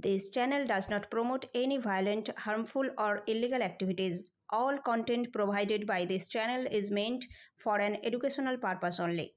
This channel does not promote any violent, harmful, or illegal activities. All content provided by this channel is meant for an educational purpose only.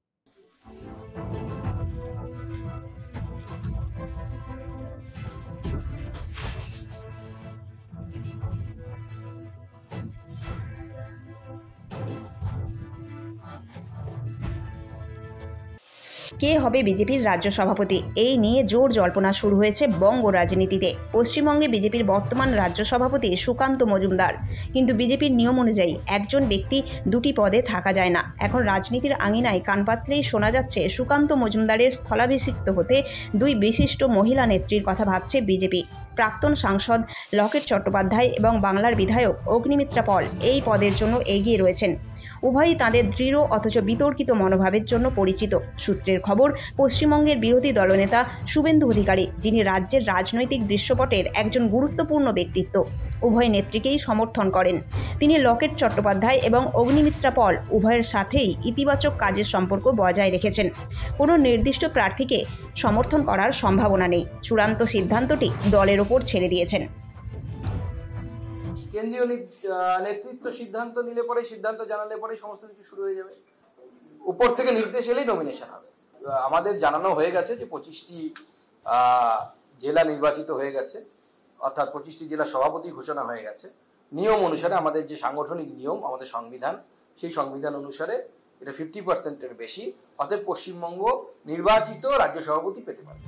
কে হবে বিজেপির রাজ্য সভাপতি এই নিয়ে জোর জল্পনা শুরু হয়েছে বঙ্গ রাজনীতিতে। পশ্চিমবঙ্গে বিজেপির বর্তমান রাজ্য সভাপতি সুকান্ত মজুমদার, কিন্তু বিজেপির নিয়ম অনুযায়ী একজন ব্যক্তি দুটি পদে থাকা যায় না। এখন রাজনীতির আঙিনায় কান পাতলেই শোনা যাচ্ছে সুকান্ত মজুমদারের স্থলাভিষিক্ত হতে দুই বিশিষ্ট মহিলা নেত্রীর কথা ভাবছে বিজেপি। প্রাক্তন সাংসদ লকেট চট্টোপাধ্যায় এবং বাংলার বিধায়ক অগ্নিমিত্রা পল এই পদের জন্য এগিয়ে রয়েছেন। উভয়ই তাঁদের দৃঢ় অথচ বিতর্কিত মনোভাবের জন্য পরিচিত। সূত্রের খবর, পশ্চিমবঙ্গের বিরোধী দলনেতা শুভেন্দু অধিকারী, যিনি রাজ্যের রাজনৈতিক দৃশ্যপটের একজন গুরুত্বপূর্ণ ব্যক্তিত্ব, উভয় নেত্রীকেই সমর্থন করেন। তিনি লকেট চট্টোপাধ্যায় এবং অগ্নিমিত্রা পল উভয়ের সাথেই ইতিবাচক কাজের সম্পর্ক বজায় রেখেছেন। কোনো নির্দিষ্ট প্রার্থীকে সমর্থন করার সম্ভাবনা নেই। চূড়ান্ত সিদ্ধান্তটি দলের ওপর ছেড়ে দিয়েছেন। কেন্দ্রীয় নেতৃত্ব সিদ্ধান্ত নিলে পরে, সিদ্ধান্ত জানালে পরে সমস্ত কিছু শুরু হয়ে যাবে। উপর থেকে নির্দেশ এলেই নমিনেশন হবে। আমাদের জানানো হয়ে গেছে যে 25টি জেলা নির্বাচিত হয়ে গেছে, অর্থাৎ 25টি জেলা সভাপতি ঘোষণা হয়ে গেছে। নিয়ম অনুসারে, আমাদের যে সাংগঠনিক নিয়ম, আমাদের সংবিধান, সেই সংবিধান অনুসারে এটা 50%-এর বেশি, অতএব পশ্চিমবঙ্গ নির্বাচিত রাজ্য সভাপতি পেতে পারে।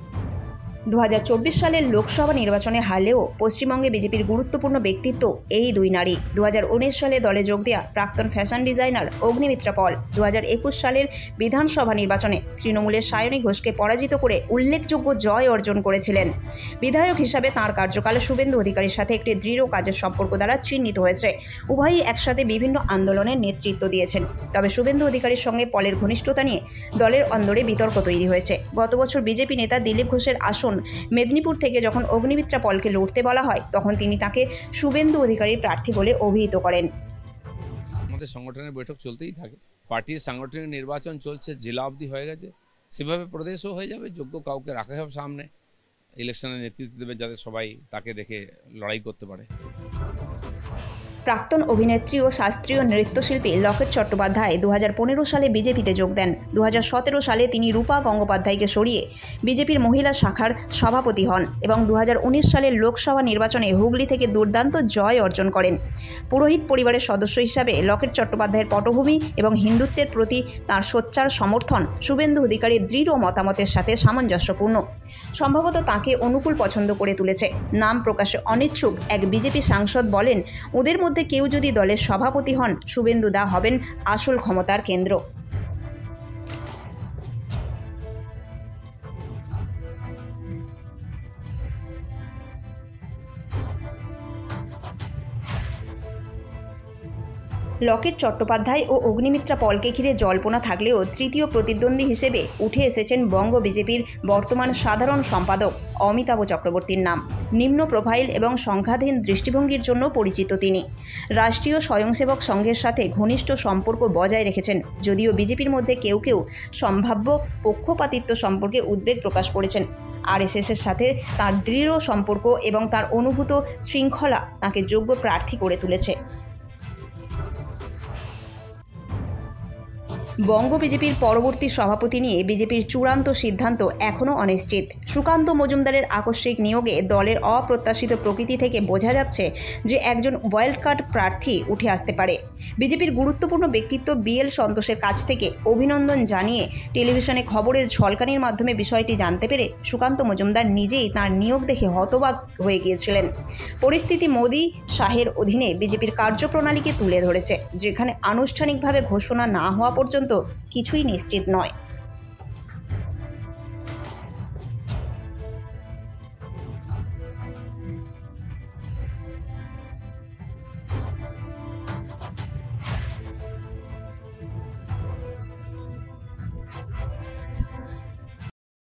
2024 সালের লোকসভা নির্বাচনে হারলেও পশ্চিমবঙ্গে বিজেপির গুরুত্বপূর্ণ ব্যক্তিত্ব এই দুই নারী। 2019 সালে দলে যোগ দেওয়া প্রাক্তন ফ্যাশন ডিজাইনার অগ্নিমিত্রা পল 2021 সালের বিধানসভা নির্বাচনে তৃণমূলের সায়নী ঘোষকে পরাজিত করে উল্লেখযোগ্য জয় অর্জন করেছিলেন। বিধায়ক হিসাবে তাঁর কার্যকালে শুভেন্দু অধিকারীর সাথে একটি দৃঢ় কাজের সম্পর্ক দ্বারা চিহ্নিত হয়েছে। উভয়ই একসাথে বিভিন্ন আন্দোলনের নেতৃত্ব দিয়েছেন। তবে শুভেন্দু অধিকারীর সঙ্গে পলের ঘনিষ্ঠতা নিয়ে দলের অন্দরে বিতর্ক তৈরি হয়েছে। গত বছর বিজেপি নেতা দিলীপ ঘোষের আসন মেদিনীপুর থেকে যখন অগ্নিমিত্রা পলকে লড়তে বলা হয়, তখন তিনি তাকে শুভেন্দু অধিকারীর প্রার্থী বলে অভিহিত করেন। আমাদের সংগঠনের বৈঠক চলতেই থাকে, পার্টির সাংগঠনিক নির্বাচন চলছে, জেলা অবধি হয়ে গেছে, সেভাবে প্রদেশও হয়ে যাবে। যোগ্য কাউকে রাখা হবে সামনে, ইলেকশনের নেতৃত্ব দেবে, যাতে সবাই তাকে দেখে লড়াই করতে পারে। প্রাক্তন অভিনেত্রী ও শাস্ত্রীয় নৃত্যশিল্পী লকেট চট্টোপাধ্যায় 2015 সালে বিজেপিতে যোগ দেন। 2017 সালে তিনি রূপা গঙ্গোপাধ্যায়কে সরিয়ে বিজেপির মহিলা শাখার সভাপতি হন এবং 2019 সালের লোকসভা নির্বাচনে হুগলি থেকে দুর্দান্ত জয় অর্জন করেন। পুরোহিত পরিবারের সদস্য হিসাবে লকেট চট্টোপাধ্যায়ের পটভূমি এবং হিন্দুত্বের প্রতি তাঁর সোচ্চার সমর্থন শুভেন্দু অধিকারীর দৃঢ় মতামতের সাথে সামঞ্জস্যপূর্ণ। সম্ভবত তাঁকে অনুকূল পছন্দ করে তুলেছে। নাম প্রকাশে অনিচ্ছুক এক বিজেপি সাংসদ বলেন, ওদের মধ্যে কেউ যদি দলের সভাপতি হন, শুভেন্দু দা হবেন আসল ক্ষমতার কেন্দ্র। লকেট চট্টোপাধ্যায় ও অগ্নিমিত্রা পলকে ঘিরে জল্পনা থাকলেও তৃতীয় প্রতিদ্বন্দ্বী হিসেবে উঠে এসেছেন বঙ্গ বিজেপির বর্তমান সাধারণ সম্পাদক অমিতাভ চক্রবর্তীর নাম। নিম্ন প্রোফাইল এবং সংখ্যাধীন দৃষ্টিভঙ্গির জন্য পরিচিত তিনি। রাষ্ট্রীয় স্বয়ংসেবক সংঘের সাথে ঘনিষ্ঠ সম্পর্ক বজায় রেখেছেন, যদিও বিজেপির মধ্যে কেউ কেউ সম্ভাব্য পক্ষপাতিত্ব সম্পর্কে উদ্বেগ প্রকাশ করেছেন। আরএসএসের সাথে তার দৃঢ় সম্পর্ক এবং তার অনুভূত শৃঙ্খলা তাঁকে যোগ্য প্রার্থী করে তুলেছে। বঙ্গ বিজেপির পরবর্তী সভাপতি নিয়ে বিজেপির চূড়ান্ত সিদ্ধান্ত এখনও অনিশ্চিত। সুকান্ত মজুমদারের আকস্মিক নিয়োগে দলের অপ্রত্যাশিত প্রকৃতি থেকে বোঝা যাচ্ছে যে একজন ওয়াইল্ড কার্ড প্রার্থী উঠে আসতে পারে। বিজেপির গুরুত্বপূর্ণ ব্যক্তিত্ব বিএল সন্তোষের কাছ থেকে অভিনন্দন জানিয়ে টেলিভিশনে খবরের ঝলকানির মাধ্যমে বিষয়টি জানতে পেরে সুকান্ত মজুমদার নিজেই তাঁর নিয়োগ দেখে হতবাক হয়ে গিয়েছিলেন। পরিস্থিতি মোদি শাহের অধীনে বিজেপির কার্যপ্রণালীকে তুলে ধরেছে, যেখানে আনুষ্ঠানিকভাবে ঘোষণা না হওয়া পর্যন্ত কিছুই নিশ্চিত নয়।